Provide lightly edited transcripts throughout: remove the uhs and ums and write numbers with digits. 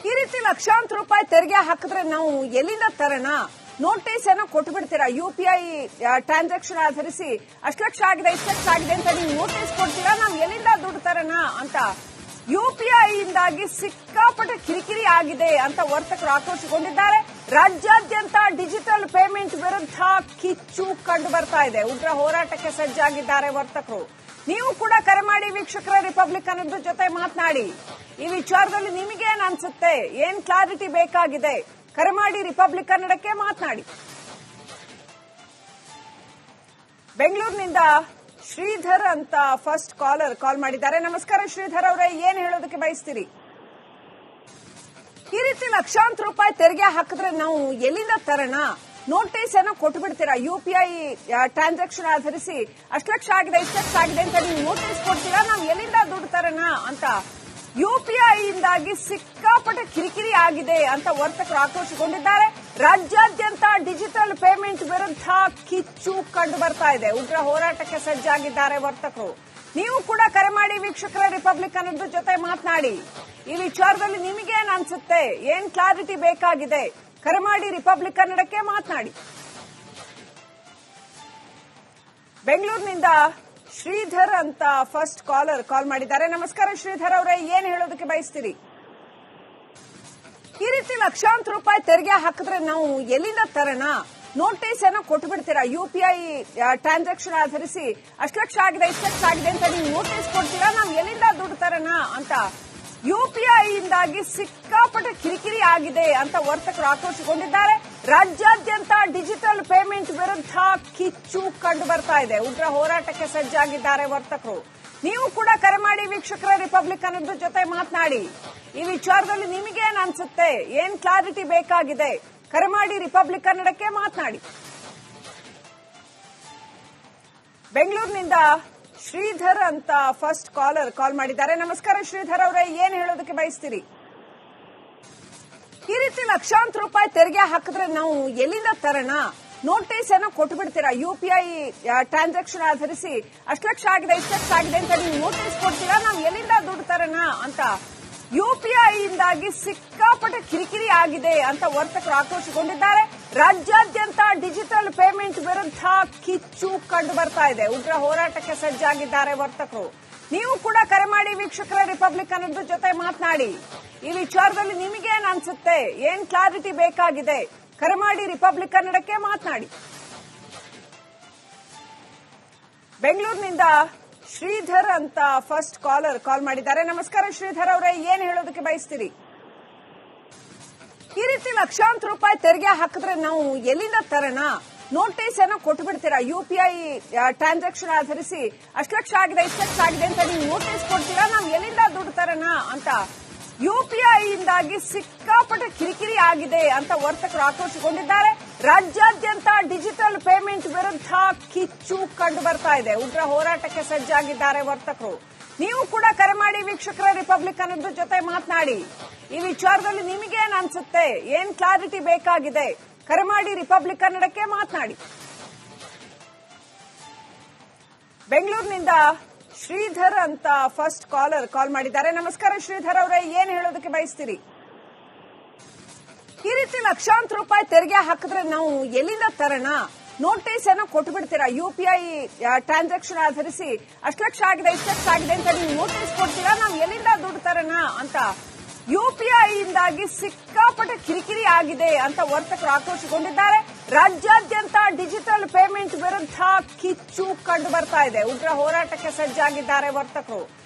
ಈ ರೀತಿ ಲಕ್ಷಾಂತರ ರೂಪಾಯಿ ತೆರಿಗೆ ಹಾಕಿದ್ರೆ ನಾವು ಎಲ್ಲಿಂದ ತರೋಣ? ನೋಟಿಸ್ ಏನೋ ಕೊಟ್ಟು ಬಿಡ್ತೀರಾ? ಯುಪಿಐ ಟ್ರಾನ್ಸಾಕ್ಷನ್ ಆಧರಿಸಿ ಅಷ್ಟು ಲಕ್ಷ ಆಗಿದೆ, ಇಷ್ಟು ಲಕ್ಷ ಆಗಿದೆ ಅಂತ ನೀವು ನೋಟಿಸ್ ಕೊಡ್ತೀರಾ? ನಾವು ಎಲ್ಲಿಂದ ದುಡ್ಡು ತರೋಣ ಅಂತ ಯುಪಿಐ ಇಂದಾಗಿ ಸಿಕ್ಕಾಪಟ್ಟೆ ಕಿರಿಕಿರಿ ಆಗಿದೆ ಅಂತ ವರ್ತಕರು ಆಕ್ರೋಶಗೊಂಡಿದ್ದಾರೆ. ರಾಜ್ಯಾದ್ಯಂತ ಡಿಜಿಟಲ್ ಪೇಮೆಂಟ್ ವಿರುದ್ಧ ಕಿಚ್ಚು ಕಂಡು ಬರ್ತಾ ಇದೆ. ಉಗ್ರ ಹೋರಾಟಕ್ಕೆ ಸಜ್ಜಾಗಿದ್ದಾರೆ ವರ್ತಕರು. ನೀವು ಕೂಡ ಕರೆ ಮಾಡಿ ವೀಕ್ಷಕರ, ರಿಪಬ್ಲಿಕ್ ಕನ್ನಡದ ಜೊತೆ ಮಾತನಾಡಿ. ಈ ವಿಚಾರದಲ್ಲಿ ನಿಮಗೇನ್ ಅನ್ಸುತ್ತೆ? ಏನ್ ಕ್ಲಾರಿಟಿ ಬೇಕಾಗಿದೆ? ಕರೆ ಮಾಡಿ ರಿಪಬ್ಲಿಕ್ ಕನ್ನಡಕ್ಕೆ ಮಾತನಾಡಿ. ಬೆಂಗಳೂರಿನಿಂದ ಶ್ರೀಧರ್ ಅಂತ ಫಸ್ಟ್ ಕಾಲ್ ಮಾಡಿದ್ದಾರೆ. ನಮಸ್ಕಾರ ಶ್ರೀಧರ್ ಅವರೇ, ಏನ್ ಹೇಳೋದಕ್ಕೆ ಬಯಸ್ತೀರಿ? ಈ ರೀತಿ ಲಕ್ಷಾಂತರ ರೂಪಾಯಿ ತೆರಿಗೆ ಹಾಕಿದ್ರೆ ನಾವು ಎಲ್ಲಿಂದ ತರೋಣ? ನೋಟಿಸ್ ಏನೋ ಕೊಟ್ಟು ಬಿಡ್ತೀರಾ? ಯುಪಿಐ ಟ್ರಾನ್ಸಾಕ್ಷನ್ ಆಧರಿಸಿ ಅಷ್ಟು ಲಕ್ಷ ಆಗಿದೆ, ಇಷ್ಟು ಲಕ್ಷ ಆಗಿದೆ ಅಂತ ನೀವು ನೋಟಿಸ್ ಕೊಡ್ತೀರಾ? ನಾವು ಎಲ್ಲಿಂದ ದುಡ್ಡು ತರೋಣ ಅಂತ ಯುಪಿಐ ಇಂದಾಗಿ ಸಿಕ್ಕಾಪಟ್ಟೆ ಕಿರಿಕಿರಿ ಆಗಿದೆ ಅಂತ ವರ್ತಕರು ಆಕ್ರೋಶಗೊಂಡಿದ್ದಾರೆ. ರಾಜ್ಯಾದ್ಯಂತ ಡಿಜಿಟಲ್ ಪೇಮೆಂಟ್ ವಿರುದ್ಧ ಕಿಚ್ಚು ಕಂಡು ಬರ್ತಾ ಇದೆ. ಉಗ್ರ ಹೋರಾಟಕ್ಕೆ ಸಜ್ಜಾಗಿದ್ದಾರೆ ವರ್ತಕರು. ನೀವು ಕೂಡ ಕರೆ ಮಾಡಿ ವೀಕ್ಷಕರ, ರಿಪಬ್ಲಿಕ್ ಕನ್ನಡದ ಜೊತೆ ಮಾತನಾಡಿ. ಈ ವಿಚಾರದಲ್ಲಿ ನಿಮಗೇನ್ ಅನ್ಸುತ್ತೆ? ಏನ್ ಕ್ಲಾರಿಟಿ ಬೇಕಾಗಿದೆ? ಕರೆ ಮಾಡಿ ರಿಪಬ್ಲಿಕ್ ಕನ್ನಡಕ್ಕೆ ಮಾತನಾಡಿ. ಬೆಂಗಳೂರಿನಿಂದ ಶ್ರೀಧರ್ ಅಂತ ಫಸ್ಟ್ ಕಾಲ್ ಮಾಡಿದ್ದಾರೆ. ನಮಸ್ಕಾರ ಶ್ರೀಧರ್ ಅವರೇ, ಏನ್ ಹೇಳೋದಕ್ಕೆ ಬಯಸ್ತೀರಿ? ಈ ರೀತಿ ಲಕ್ಷಾಂತರ ರೂಪಾಯಿ ತೆರಿಗೆ ಹಾಕಿದ್ರೆ ನಾವು ಎಲ್ಲಿಂದ ತರೋಣ? ನೋಟಿಸ್ ಏನೋ ಕೊಟ್ಟು ಬಿಡ್ತೀರಾ? ಯುಪಿಐ ಟ್ರಾನ್ಸಾಕ್ಷನ್ ಆಧರಿಸಿ ಅಷ್ಟು ಲಕ್ಷ ಆಗಿದೆ, ಇಷ್ಟು ಲಕ್ಷ ಆಗಿದೆ ಅಂತ ನೀವು ನೋಟಿಸ್ ಕೊಡ್ತೀರಾ? ನಾವು ಎಲ್ಲಿಂದ ದುಡ್ಡು ತರೋಣ ಅಂತ ಯುಪಿಐ ಇಂದಾಗಿ ಸಿಕ್ಕಾಪಟ್ಟೆ ಕಿರಿಕಿರಿ ಆಗಿದೆ ಅಂತ ವರ್ತಕರು ಆಕ್ರೋಶಗೊಂಡಿದ್ದಾರೆ. ರಾಜ್ಯಾದ್ಯಂತ ಡಿಜಿಟಲ್ ಪೇಮೆಂಟ್ ವಿರುದ್ಧ ಕಿಚ್ಚು ಕಂಡು ಬರ್ತಾ ಇದೆ. ಉಗ್ರ ಹೋರಾಟಕ್ಕೆ ಸಜ್ಜಾಗಿದ್ದಾರೆ ವರ್ತಕರು. ನೀವು ಕೂಡ ಕರೆ ಮಾಡಿ ವೀಕ್ಷಕರ, ರಿಪಬ್ಲಿಕ್ ಕನ್ನಡದ ಜೊತೆ ಮಾತನಾಡಿ. ಈ ವಿಚಾರದಲ್ಲಿ ನಿಮಗೇನ್ ಅನ್ಸುತ್ತೆ? ಏನ್ ಕ್ಲಾರಿಟಿ ಬೇಕಾಗಿದೆ? ಕರೆ ಮಾಡಿ ರಿಪಬ್ಲಿಕ್ ಕನ್ನಡಕ್ಕೆ ಮಾತನಾಡಿ. ಬೆಂಗಳೂರಿನಿಂದ ಶ್ರೀಧರ್ ಅಂತ ಫಸ್ಟ್ ಕಾಲ್ ಮಾಡಿದ್ದಾರೆ. ನಮಸ್ಕಾರ ಶ್ರೀಧರ್ ಅವರೇ, ಏನ್ ಹೇಳೋದಕ್ಕೆ ಬಯಸ್ತೀರಿ? ಈ ರೀತಿ ಲಕ್ಷಾಂತರ ರೂಪಾಯಿ ತೆರಿಗೆ ಹಾಕಿದ್ರೆ ನಾವು ಎಲ್ಲಿಂದ ತರೋಣ? ನೋಟಿಸ್ ಏನೋ ಕೊಟ್ಟು ಬಿಡ್ತೀರಾ? ಯುಪಿಐ ಟ್ರಾನ್ಸಾಕ್ಷನ್ ಆಧರಿಸಿ ಅಷ್ಟು ಲಕ್ಷ ಆಗಿದೆ, ಇಷ್ಟು ಲಕ್ಷ ಆಗಿದೆ ಅಂತ ನೀವು ನೋಟಿಸ್ ಕೊಡ್ತೀರಾ? ನಾವು ಎಲ್ಲಿಂದ ದುಡ್ಡು ತರೋಣ ಅಂತ ಯುಪಿಐ ಇಂದಾಗಿ ಸಿಕ್ಕಾಪಟ್ಟೆ ಕಿರಿಕಿರಿ ಆಗಿದೆ ಅಂತ ವರ್ತಕರು ಆಕ್ರೋಶಗೊಂಡಿದ್ದಾರೆ. ರಾಜ್ಯಾದ್ಯಂತ ಡಿಜಿಟಲ್ ಪೇಮೆಂಟ್ ವಿರುದ್ಧ ಕಿಚ್ಚು ಕಂಡು ಬರ್ತಾ ಇದೆ. ಉಗ್ರ ಹೋರಾಟಕ್ಕೆ ಸಜ್ಜಾಗಿದ್ದಾರೆ ವರ್ತಕರು. ನೀವು ಕೂಡ ಕರೆ ಮಾಡಿ ವೀಕ್ಷಕರ, ರಿಪಬ್ಲಿಕ್ ಕನ್ನಡದ ಜೊತೆ ಮಾತನಾಡಿ. ಈ ವಿಚಾರದಲ್ಲಿ ನಿಮಗೇನ್ ಅನ್ಸುತ್ತೆ? ಏನ್ ಕ್ಲಾರಿಟಿ ಬೇಕಾಗಿದೆ? ಕರೆ ಮಾಡಿ ರಿಪಬ್ಲಿಕ್ ಕನ್ನಡಕ್ಕೆ ಮಾತನಾಡಿ. ಬೆಂಗಳೂರಿನಿಂದ ಶ್ರೀಧರ್ ಅಂತ ಫಸ್ಟ್ ಕಾಲ್ ಮಾಡಿದ್ದಾರೆ. ನಮಸ್ಕಾರ ಶ್ರೀಧರ್ ಅವರೇ, ಏನ್ ಹೇಳೋದಕ್ಕೆ ಬಯಸ್ತೀರಿ? ಈ ರೀತಿ ಲಕ್ಷಾಂತರ ರೂಪಾಯಿ ತೆರಿಗೆ ಹಾಕಿದ್ರೆ ನಾವು ಎಲ್ಲಿಂದ ತರೋಣ? ನೋಟಿಸ್ ಏನೋ ಕೊಟ್ಟು ಬಿಡ್ತೀರಾ? ಯುಪಿಐ ಟ್ರಾನ್ಸಾಕ್ಷನ್ ಆಧರಿಸಿ ಅಷ್ಟು ಲಕ್ಷ ಆಗಿದೆ, ಇಷ್ಟು ಲಕ್ಷ ಆಗಿದೆ ಅಂತ ನೀವು ನೋಟಿಸ್ ಕೊಡ್ತೀರಾ? ನಾವು ಎಲ್ಲಿಂದ ದುಡ್ಡು ತರೋಣ ಅಂತ ಯುಪಿಐ ಇಂದಾಗಿ ಸಿಕ್ಕಾಪಟ್ಟೆ ಕಿರಿಕಿರಿ ಆಗಿದೆ ಅಂತ ವರ್ತಕರು ಆಕ್ರೋಶಗೊಂಡಿದ್ದಾರೆ. ರಾಜ್ಯಾದ್ಯಂತ ಡಿಜಿಟಲ್ ಪೇಮೆಂಟ್ ವಿರುದ್ಧ ಕಿಚ್ಚು ಕಂಡು ಬರ್ತಾ ಇದೆ. ಉಗ್ರ ಹೋರಾಟಕ್ಕೆ ಸಜ್ಜಾಗಿದ್ದಾರೆ ವರ್ತಕರು. ನೀವು ಕೂಡ ಕರೆ ಮಾಡಿ ವೀಕ್ಷಕರ, ರಿಪಬ್ಲಿಕ್ ಕನ್ನಡದ ಜೊತೆ ಮಾತನಾಡಿ. ಈ ವಿಚಾರದಲ್ಲಿ ನಿಮಗೇನ್ ಅನ್ಸುತ್ತೆ? ಏನ್ ಕ್ಲಾರಿಟಿ ಬೇಕಾಗಿದೆ? ಕರೆ ಮಾಡಿ ರಿಪಬ್ಲಿಕ್ ಕನ್ನಡಕ್ಕೆ ಮಾತನಾಡಿ. ಬೆಂಗಳೂರಿನಿಂದ ಶ್ರೀಧರ್ ಅಂತ ಫಸ್ಟ್ ಕಾಲ್ ಮಾಡಿದ್ದಾರೆ. ನಮಸ್ಕಾರ ಶ್ರೀಧರ್ ಅವರೇ, ಏನ್ ಹೇಳೋದಕ್ಕೆ ಬಯಸ್ತೀರಿ? ಈ ರೀತಿ ಲಕ್ಷಾಂತರ ರೂಪಾಯಿ ತೆರಿಗೆ ಹಾಕಿದ್ರೆ ನಾವು ಎಲ್ಲಿಂದ ತರೋಣ? ನೋಟಿಸ್ ಏನೋ ಕೊಟ್ಟು ಬಿಡ್ತೀರಾ? ಯುಪಿಐ ಟ್ರಾನ್ಸಾಕ್ಷನ್ ಆಧರಿಸಿ ಅಷ್ಟು ಲಕ್ಷ ಆಗಿದೆ, ಇಷ್ಟು ಲಕ್ಷ ಆಗಿದೆ ಅಂತ ನೀವು ನೋಟಿಸ್ ಕೊಡ್ತೀರಾ? ನಾವು ಎಲ್ಲಿಂದ ದುಡ್ಡು ತರೋಣ ಅಂತ ಯುಪಿಐ ಇಂದಾಗಿ ಸಿಕ್ಕಾಪಟ್ಟೆ ಕಿರಿಕಿರಿ ಆಗಿದೆ ಅಂತ ವರ್ತಕರು ಆಕ್ರೋಶಗೊಂಡಿದ್ದಾರೆ. ರಾಜ್ಯಾದ್ಯಂತ ಡಿಜಿಟಲ್ ಪೇಮೆಂಟ್ ವಿರುದ್ಧ ಕಿಚ್ಚು ಕಂಡು ಬರ್ತಾ ಇದೆ. ಉಗ್ರ ಹೋರಾಟಕ್ಕೆ ಸಜ್ಜಾಗಿದ್ದಾರೆ ವರ್ತಕರು.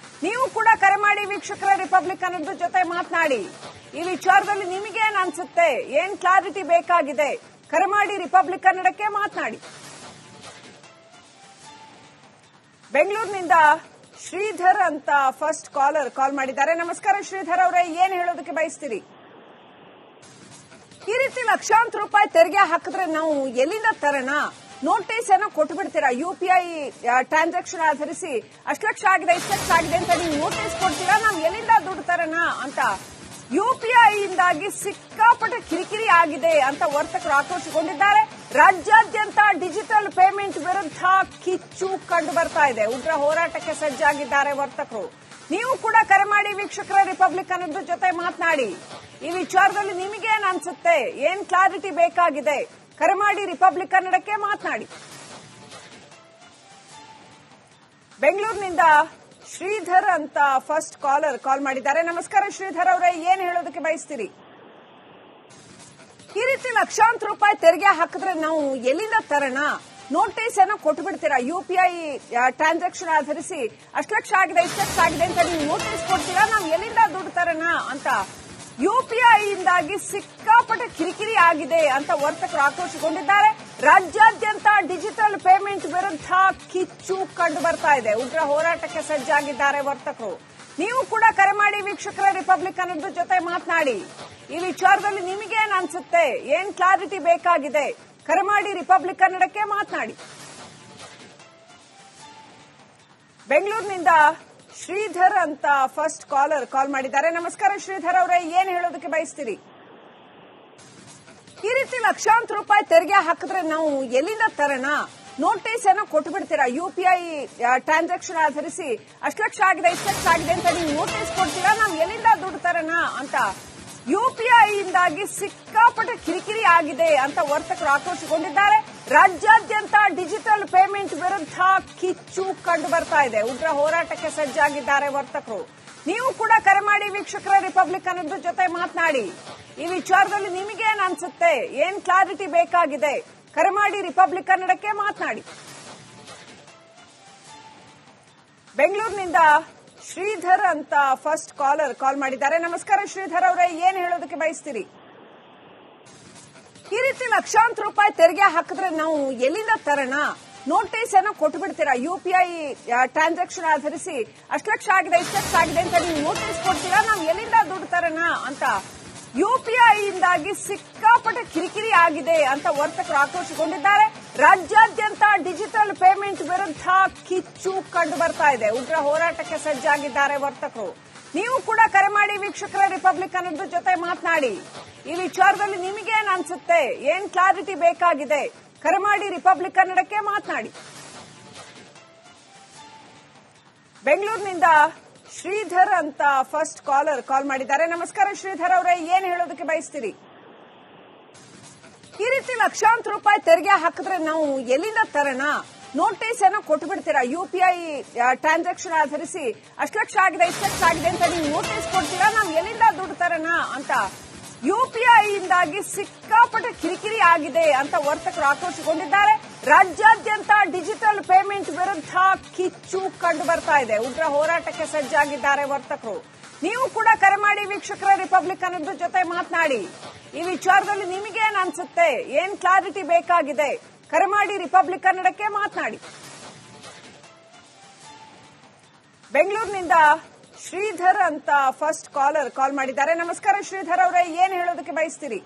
ನೀವು ಕೂಡ ಕರೆ ಮಾಡಿ ವೀಕ್ಷಕರ, ರಿಪಬ್ಲಿಕ್ ಕನ್ನಡದ ಜೊತೆ ಮಾತನಾಡಿ. ಈ ವಿಚಾರದಲ್ಲಿ ನಿಮಗೇನ್ ಅನ್ಸುತ್ತೆ? ಏನ್ ಕ್ಲಾರಿಟಿ ಬೇಕಾಗಿದೆ? ಕರೆ ಮಾಡಿ ರಿಪಬ್ಲಿಕ್ ಕನ್ನಡಕ್ಕೆ ಮಾತನಾಡಿ. ಬೆಂಗಳೂರಿನಿಂದ ಶ್ರೀಧರ್ ಅಂತ ಫಸ್ಟ್ ಕಾಲ್ ಮಾಡಿದ್ದಾರೆ. ನಮಸ್ಕಾರ ಶ್ರೀಧರ್ ಅವರೇ, ಏನ್ ಹೇಳೋದಕ್ಕೆ ಬಯಸ್ತೀರಿ? ಈ ರೀತಿ ಲಕ್ಷಾಂತರ ರೂಪಾಯಿ ತೆರಿಗೆ ಹಾಕಿದ್ರೆ ನಾವು ಎಲ್ಲಿಂದ ತರೋಣ? ನೋಟಿಸ್ ಏನೋ ಕೊಟ್ಟು ಬಿಡ್ತೀರಾ? ಯುಪಿಐ ಟ್ರಾನ್ಸಾಕ್ಷನ್ ಆಧರಿಸಿ ಅಷ್ಟು ಲಕ್ಷ ಆಗಿದೆ, ಇಷ್ಟು ಲಕ್ಷ ಆಗಿದೆ ಅಂತ ನೀವು ನೋಟಿಸ್ ಕೊಡ್ತೀರಾ? ನಾವು ಎಲ್ಲಿಂದ ದುಡ್ಡು ತರೋಣ ಅಂತ ಯುಪಿಐ ಇಂದಾಗಿ ಸಿಕ್ಕಾಪಟ್ಟೆ ಕಿರಿಕಿರಿ ಆಗಿದೆ ಅಂತ ವರ್ತಕರು ಆಕ್ರೋಶಗೊಂಡಿದ್ದಾರೆ. ರಾಜ್ಯಾದ್ಯಂತ ಡಿಜಿಟಲ್ ಪೇಮೆಂಟ್ ವಿರುದ್ಧ ಕಿಚ್ಚು ಕಂಡು ಬರ್ತಾ ಇದೆ. ಉಗ್ರ ಹೋರಾಟಕ್ಕೆ ಸಜ್ಜಾಗಿದ್ದಾರೆ ವರ್ತಕರು. ನೀವು ಕೂಡ ಕರೆ ಮಾಡಿ ವೀಕ್ಷಕರ, ರಿಪಬ್ಲಿಕ್ ಕನ್ನಡದ ಜೊತೆ ಮಾತನಾಡಿ. ಈ ವಿಚಾರದಲ್ಲಿ ನಿಮಗೇನ್ ಅನ್ಸುತ್ತೆ? ಏನ್ ಕ್ಲಾರಿಟಿ ಬೇಕಾಗಿದೆ? ಕರೆ ಮಾಡಿ ರಿಪಬ್ಲಿಕ್ ಕನ್ನಡಕ್ಕೆ ಮಾತನಾಡಿ. ಬೆಂಗಳೂರಿನಿಂದ ಶ್ರೀಧರ್ ಅಂತ ಫಸ್ಟ್ ಕಾಲ್ ಮಾಡಿದ್ದಾರೆ. ನಮಸ್ಕಾರ ಶ್ರೀಧರ್ ಅವರೇ, ಏನ್ ಹೇಳೋದಕ್ಕೆ ಬಯಸ್ತೀರಿ? ಈ ರೀತಿ ಲಕ್ಷಾಂತರ ರೂಪಾಯಿ ತೆರಿಗೆ ಹಾಕಿದ್ರೆ ನಾವು ಎಲ್ಲಿಂದ ತರೋಣ? ನೋಟಿಸ್ ಏನೋ ಕೊಟ್ಟು ಬಿಡ್ತೀರಾ? ಯುಪಿಐ ಟ್ರಾನ್ಸಾಕ್ಷನ್ ಆಧರಿಸಿ ಅಷ್ಟು ಲಕ್ಷ ಆಗಿದೆ, ಇಷ್ಟು ಲಕ್ಷ ಆಗಿದೆ ಅಂತ ನೀವು ನೋಟಿಸ್ ಕೊಡ್ತೀರಾ? ನಾವು ಎಲ್ಲಿಂದ ದುಡ್ಡು ತರೋಣ ಅಂತ ಯುಪಿಐ ಇಂದಾಗಿ ಸಿಕ್ಕಾಪಟ್ಟೆ ಕಿರಿಕಿರಿ ಆಗಿದೆ ಅಂತ ವರ್ತಕರು ಆಕ್ರೋಶಗೊಂಡಿದ್ದಾರೆ. ರಾಜ್ಯಾದ್ಯಂತ ಡಿಜಿಟಲ್ ಪೇಮೆಂಟ್ ವಿರುದ್ಧ ಕಿಚ್ಚು ಕಂಡು ಬರ್ತಾ ಇದೆ. ಉಗ್ರ ಹೋರಾಟಕ್ಕೆ ಸಜ್ಜಾಗಿದ್ದಾರೆ ವರ್ತಕರು. ನೀವು ಕೂಡ ಕರೆ ಮಾಡಿ ವೀಕ್ಷಕರ ರಿಪಬ್ಲಿಕ್ ಕನ್ನಡದ ಜೊತೆ ಮಾತನಾಡಿ. ಈ ವಿಚಾರದಲ್ಲಿ ನಿಮಗೇನ್ ಅನ್ಸುತ್ತೆ? ಏನ್ ಕ್ಲಾರಿಟಿ ಬೇಕಾಗಿದೆ? ಕರೆ ಮಾಡಿ ರಿಪಬ್ಲಿಕ್ ಕನ್ನಡಕ್ಕೆ ಮಾತನಾಡಿ. ಬೆಂಗಳೂರಿನಿಂದ ಶ್ರೀಧರ್ ಅಂತ ಫಸ್ಟ್ ಕಾಲ್ ಮಾಡಿದ್ದಾರೆ. ನಮಸ್ಕಾರ ಶ್ರೀಧರ್ ಅವರೇ, ಏನ್ ಹೇಳೋದಕ್ಕೆ ಬಯಸ್ತೀರಿ? ಈ ರೀತಿ ಲಕ್ಷಾಂತರ ರೂಪಾಯಿ ತೆರಿಗೆ ಹಾಕಿದ್ರೆ ನಾವು ಎಲ್ಲಿಂದ ತರೋಣ? ನೋಟಿಸ್ ಏನೋ ಕೊಟ್ಟು ಬಿಡ್ತೀರಾ? ಯುಪಿಐ ಟ್ರಾನ್ಸಾಕ್ಷನ್ ಆಧರಿಸಿ ಅಷ್ಟು ಲಕ್ಷ ಆಗಿದೆ, ಇಷ್ಟು ಲಕ್ಷ ಆಗಿದೆ ಅಂತ ನೀವು ನೋಟಿಸ್ ಕೊಡ್ತೀರಾ? ನಾವು ಎಲ್ಲಿಂದ ದುಡ್ಡು ತರೋಣ ಅಂತ ಯುಪಿಐ ಇಂದಾಗಿ ಸಿಕ್ಕಾಪಟ್ಟೆ ಕಿರಿಕಿರಿ ಆಗಿದೆ ಅಂತ ವರ್ತಕರು ಆಕ್ರೋಶಗೊಂಡಿದ್ದಾರೆ. ರಾಜ್ಯಾದ್ಯಂತ ಡಿಜಿಟಲ್ ಪೇಮೆಂಟ್ ವಿರುದ್ಧ ಕಿಚ್ಚು ಕಂಡು ಬರ್ತಾ ಇದೆ. ಉಗ್ರ ಹೋರಾಟಕ್ಕೆ ಸಜ್ಜಾಗಿದ್ದಾರೆ ವರ್ತಕರು. ನೀವು ಕೂಡ ಕರೆ ಮಾಡಿ ವೀಕ್ಷಕರ ರಿಪಬ್ಲಿಕ್ ಕನ್ನಡದ ಜೊತೆ ಮಾತನಾಡಿ. ಈ ವಿಚಾರದಲ್ಲಿ ನಿಮಗೇನ್ ಅನ್ಸುತ್ತೆ? ಏನ್ ಕ್ಲಾರಿಟಿ ಬೇಕಾಗಿದೆ? ಕರೆ ಮಾಡಿ ರಿಪಬ್ಲಿಕ್ ಕನ್ನಡಕ್ಕೆ ಮಾತನಾಡಿ. ಬೆಂಗಳೂರಿನಿಂದ ಶ್ರೀಧರ್ ಅಂತ ಫಸ್ಟ್ ಕಾಲ್ ಮಾಡಿದ್ದಾರೆ. ನಮಸ್ಕಾರ ಶ್ರೀಧರ್ ಅವರೇ, ಏನ್ ಹೇಳೋದಕ್ಕೆ ಬಯಸ್ತೀರಿ? ಈ ರೀತಿ ಲಕ್ಷಾಂತರ ರೂಪಾಯಿ ತೆರಿಗೆ ಹಾಕಿದ್ರೆ ನಾವು ಎಲ್ಲಿಂದ ತರೋಣ? ನೋಟಿಸ್ ಏನೋ ಕೊಟ್ಟು ಬಿಡ್ತೀರಾ? ಯುಪಿಐ ಟ್ರಾನ್ಸಾಕ್ಷನ್ ಆಧರಿಸಿ ಅಷ್ಟು ಲಕ್ಷ ಆಗಿದೆ, ಇಷ್ಟು ಲಕ್ಷ ಆಗಿದೆ ಅಂತ ನೀವು ನೋಟಿಸ್ ಕೊಡ್ತೀರಾ? ನಾವು ಎಲ್ಲಿಂದ ದುಡ್ಡು ತರೋಣ ಅಂತ ಯುಪಿಐ ಇಂದಾಗಿ ಸಿಕ್ಕಾಪಟ್ಟೆ ಕಿರಿಕಿರಿ ಆಗಿದೆ ಅಂತ ವರ್ತಕರು ಆಕ್ರೋಶಗೊಂಡಿದ್ದಾರೆ. ರಾಜ್ಯಾದ್ಯಂತ ಡಿಜಿಟಲ್ ಪೇಮೆಂಟ್ ವಿರುದ್ಧ ಕಿಚ್ಚು ಕಂಡು ಬರ್ತಾ ಇದೆ. ಉಗ್ರ ಹೋರಾಟಕ್ಕೆ ಸಜ್ಜಾಗಿದ್ದಾರೆ ವರ್ತಕರು. ನೀವು ಕೂಡ ಕರೆ ಮಾಡಿ ವೀಕ್ಷಕರ ರಿಪಬ್ಲಿಕ್ ಕನ್ನಡದ ಜೊತೆ ಮಾತನಾಡಿ. ಈ ವಿಚಾರದಲ್ಲಿ ನಿಮಗೇನ್ ಅನ್ಸುತ್ತೆ? ಏನ್ ಕ್ಲಾರಿಟಿ ಬೇಕಾಗಿದೆ? ಕರೆ ಮಾಡಿ ರಿಪಬ್ಲಿಕ್ ಕನ್ನಡಕ್ಕೆ ಮಾತನಾಡಿ. ಬೆಂಗಳೂರಿನಿಂದ ಶ್ರೀಧರ್ ಅಂತ ಫಸ್ಟ್ ಕಾಲ್ ಮಾಡಿದ್ದಾರೆ. ನಮಸ್ಕಾರ ಶ್ರೀಧರ್ ಅವರೇ, ಏನ್ ಹೇಳೋದಕ್ಕೆ ಬಯಸ್ತೀರಿ? ಈ ರೀತಿ ಲಕ್ಷಾಂತರ ರೂಪಾಯಿ ತೆರಿಗೆ ಹಾಕಿದ್ರೆ ನಾವು ಎಲ್ಲಿಂದ ತರೋಣ? ನೋಟಿಸ್ ಏನೋ ಕೊಟ್ಟು ಬಿಡ್ತೀರಾ? ಯುಪಿಐ ಟ್ರಾನ್ಸಾಕ್ಷನ್ ಆಧರಿಸಿ ಅಷ್ಟು ಲಕ್ಷ ಆಗಿದೆ, ಇಷ್ಟು ಲಕ್ಷ ಆಗಿದೆ ಅಂತ ನೀವು ನೋಟಿಸ್ ಕೊಡ್ತೀರಾ? ನಾವು ಎಲ್ಲಿಂದ ದುಡ್ಡು ತರೋಣ ಅಂತ ಯುಪಿಐ ಇಂದಾಗಿ ಸಿಕ್ಕಾಪಟ್ಟೆ ಕಿರಿಕಿರಿ ಆಗಿದೆ ಅಂತ ವರ್ತಕರು ಆಕ್ರೋಶಗೊಂಡಿದ್ದಾರೆ. ರಾಜ್ಯಾದ್ಯಂತ ಡಿಜಿಟಲ್ ಪೇಮೆಂಟ್ ವಿರುದ್ಧ ಕಿಚ್ಚು ಕಂಡು ಬರ್ತಾ ಇದೆ. ಉಗ್ರ ಹೋರಾಟಕ್ಕೆ ಸಜ್ಜಾಗಿದ್ದಾರೆ ವರ್ತಕರು. ನೀವು ಕೂಡ ಕರೆ ಮಾಡಿ ವೀಕ್ಷಕರ ರಿಪಬ್ಲಿಕ್ ಕನ್ನಡದ ಜೊತೆ ಮಾತನಾಡಿ. ಈ ವಿಚಾರದಲ್ಲಿ ನಿಮಗೇನ್ ಅನ್ಸುತ್ತೆ? ಏನ್ ಕ್ಲಾರಿಟಿ ಬೇಕಾಗಿದೆ? ಕರೆ ಮಾಡಿ ರಿಪಬ್ಲಿಕ್ ಕನ್ನಡಕ್ಕೆ ಮಾತನಾಡಿ. ಬೆಂಗಳೂರಿನಿಂದ ಶ್ರೀಧರ್ ಅಂತ ಫಸ್ಟ್ ಕಾಲ್ ಮಾಡಿದ್ದಾರೆ. ನಮಸ್ಕಾರ ಶ್ರೀಧರ್ ಅವರೇ, ಏನ್ ಹೇಳೋದಕ್ಕೆ ಬಯಸ್ತೀರಿ?